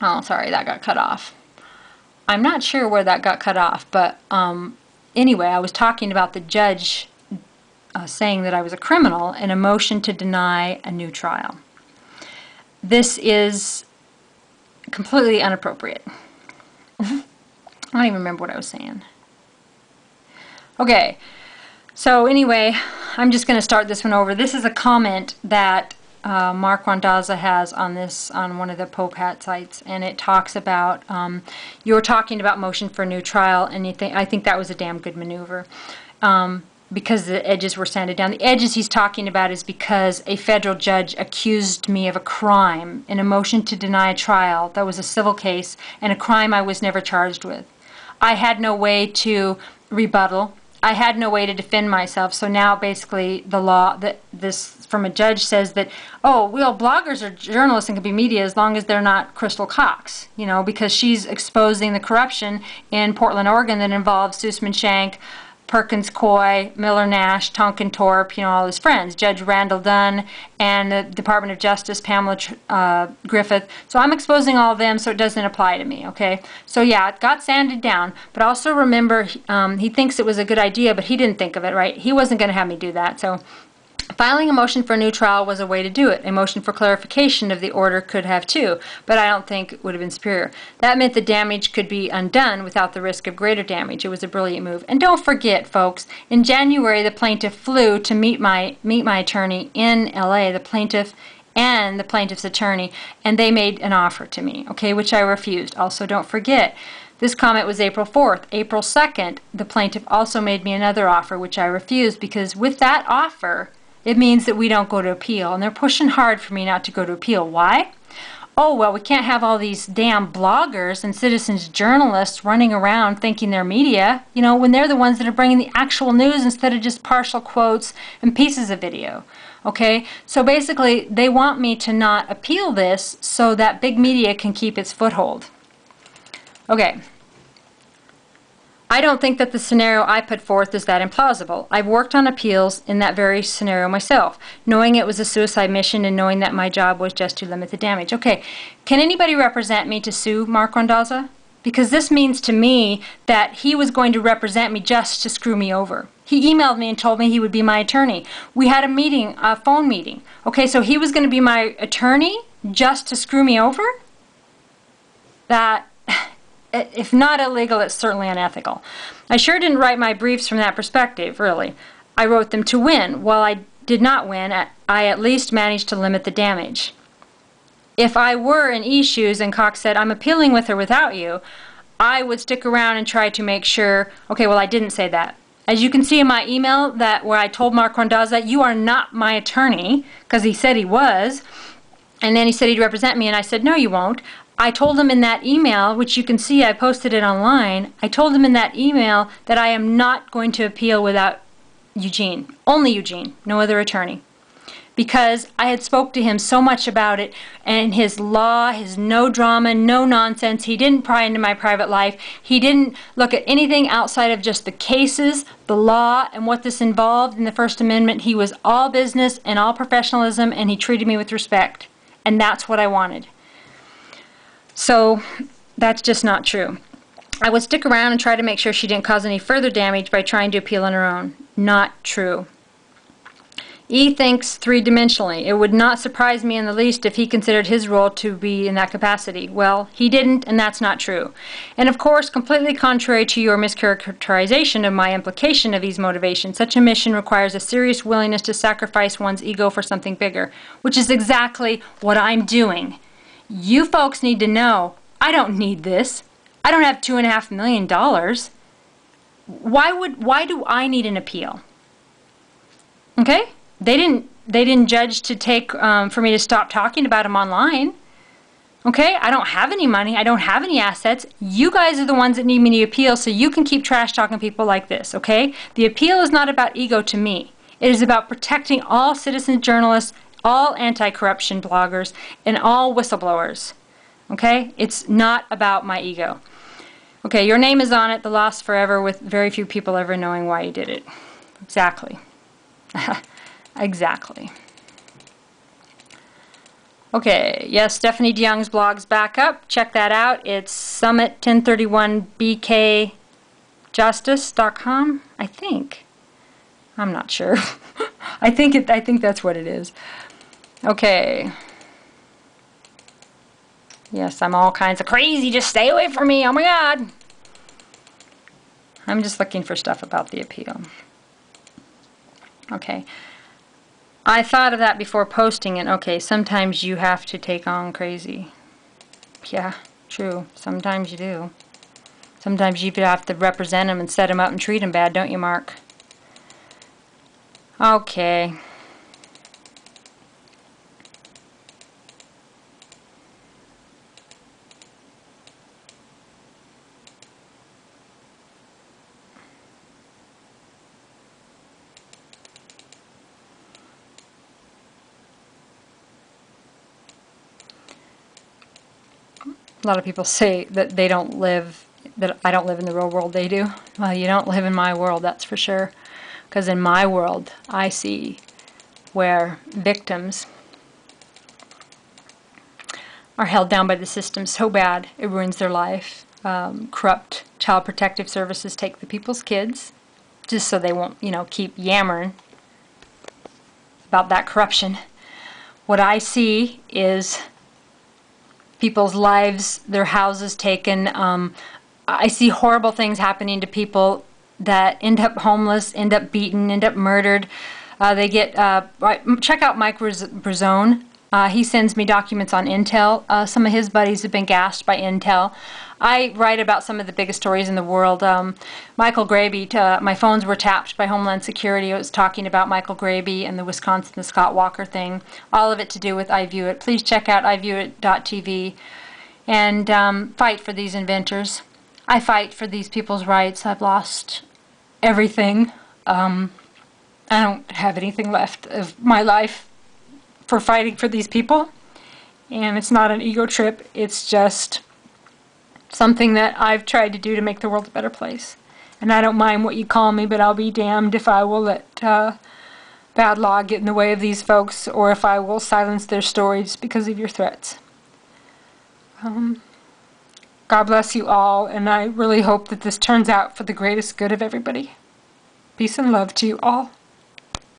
Oh, sorry, that got cut off. I'm not sure where that got cut off, but anyway, I was talking about the judge saying that I was a criminal in a motion to deny a new trial. This is completely inappropriate. I don't even remember what I was saying. Okay, so anyway, I'm just going to start this one over. This is a comment that Marc Randazza has on one of the POPAT sites, and it talks about you were talking about motion for a new trial, and I think that was a damn good maneuver because the edges were sanded down. The edges he's talking about is because a federal judge accused me of a crime in a motion to deny a trial that was a civil case and a crime I was never charged with. I had no way to rebuttal. I had no way to defend myself, so now basically the law that this from a judge says that, oh, well, bloggers are journalists and can be media as long as they're not Crystal Cox, you know, because she's exposing the corruption in Portland, Oregon that involves Sussman Shank, Perkins Coy, Miller Nash, Tonkin Torp, you know, all his friends, Judge Randall Dunn, and the Department of Justice, Pamela Griffith. So I'm exposing all of them, so it doesn't apply to me, okay? So yeah, it got sanded down, but also remember, he thinks it was a good idea, but he didn't think of it, right? He wasn't going to have me do that, so filing a motion for a new trial was a way to do it. A motion for clarification of the order could have too, but I don't think it would have been superior. That meant the damage could be undone without the risk of greater damage. It was a brilliant move. And don't forget, folks, in January the plaintiff flew to meet my attorney in LA, the plaintiff and the plaintiff's attorney, and they made an offer to me, okay, which I refused. Also, don't forget, this comment was April 4th. April 2nd, the plaintiff also made me another offer, which I refused, because with that offer, it means that we don't go to appeal. And they're pushing hard for me not to go to appeal. Why? Oh, well, we can't have all these damn bloggers and citizens journalists running around thinking they're media, you know, when they're the ones that are bringing the actual news instead of just partial quotes and pieces of video. Okay? So basically, they want me to not appeal this so that big media can keep its foothold. Okay. I don't think that the scenario I put forth is that implausible. I've worked on appeals in that very scenario myself, knowing it was a suicide mission and knowing that my job was just to limit the damage. Okay, can anybody represent me to sue Marc Randazza? Because this means to me that he was going to represent me just to screw me over. He emailed me and told me he would be my attorney. We had a meeting, a phone meeting. Okay, so he was going to be my attorney just to screw me over? That... if not illegal, it's certainly unethical. I sure didn't write my briefs from that perspective, really. I wrote them to win. While I did not win, I at least managed to limit the damage. If I were in E's shoes and Cox said, I'm appealing with or without you, I would stick around and try to make sure, okay, well, I didn't say that. As you can see in my email where I told Marc Randazza, you are not my attorney, because he said he was, and then he said he'd represent me, and I said, no, you won't. I told him in that email, which you can see I posted it online, I told him in that email that I am not going to appeal without Eugene. Only Eugene, no other attorney. Because I had spoke to him so much about it, and his law, his no drama, no nonsense. He didn't pry into my private life. He didn't look at anything outside of just the cases, the law, and what this involved in the First Amendment. He was all business and all professionalism, and he treated me with respect. And that's what I wanted. So that's just not true. I would stick around and try to make sure she didn't cause any further damage by trying to appeal on her own. Not true. E thinks three-dimensionally. It would not surprise me in the least if he considered his role to be in that capacity. Well, he didn't, and that's not true. And of course, completely contrary to your mischaracterization of my implication of E's motivation, such a mission requires a serious willingness to sacrifice one's ego for something bigger, which is exactly what I'm doing. You folks need to know, I don't need this. I don't have $2.5 million. Why do I need an appeal? Okay? They didn't judge to take for me to stop talking about them online. Okay? I don't have any money. I don't have any assets. You guys are the ones that need me to appeal so you can keep trash talking people like this. Okay? The appeal is not about ego to me. It is about protecting all citizen journalists, all anti-corruption bloggers, and all whistleblowers. Okay? It's not about my ego. Okay, your name is on it, the loss forever, with very few people ever knowing why you did it. Exactly. Exactly. Okay, yes, Stephanie DeYoung's blog's back up. Check that out. It's summit1031bkjustice.com, I think. I'm not sure. I think that's what it is. Okay. Yes, I'm all kinds of crazy. Just stay away from me. Oh my God. I'm just looking for stuff about the appeal. Okay. I thought of that before posting it. Okay, sometimes you have to take on crazy. Yeah, true. Sometimes you do. Sometimes you have to represent them and set them up and treat them bad, don't you, Mark? Okay. A lot of people say that they don't live, that I don't live in the real world. They do. Well, you don't live in my world, that's for sure. Because in my world, I see where victims are held down by the system so bad it ruins their life. Corrupt child protective services take the people's kids just so they won't, keep yammering about that corruption. What I see is people's lives, their houses taken. I see horrible things happening to people that end up homeless, end up beaten, end up murdered. They get, check out Mike Brazone. He sends me documents on Intel. Some of his buddies have been gassed by Intel. I write about some of the biggest stories in the world. Michael Graby, my phones were tapped by Homeland Security. I was talking about Michael Graby and the Wisconsin, the Scott Walker thing. All of it to do with iViewIt. Please check out iviewit.tv and fight for these inventors. I fight for these people's rights. I've lost everything. I don't have anything left of my life for fighting for these people. And it's not an ego trip. It's just something that I've tried to do to make the world a better place. And I don't mind what you call me, but I'll be damned if I will let bad law get in the way of these folks, or if I will silence their stories because of your threats. God bless you all, and I really hope that this turns out for the greatest good of everybody. Peace and love to you all.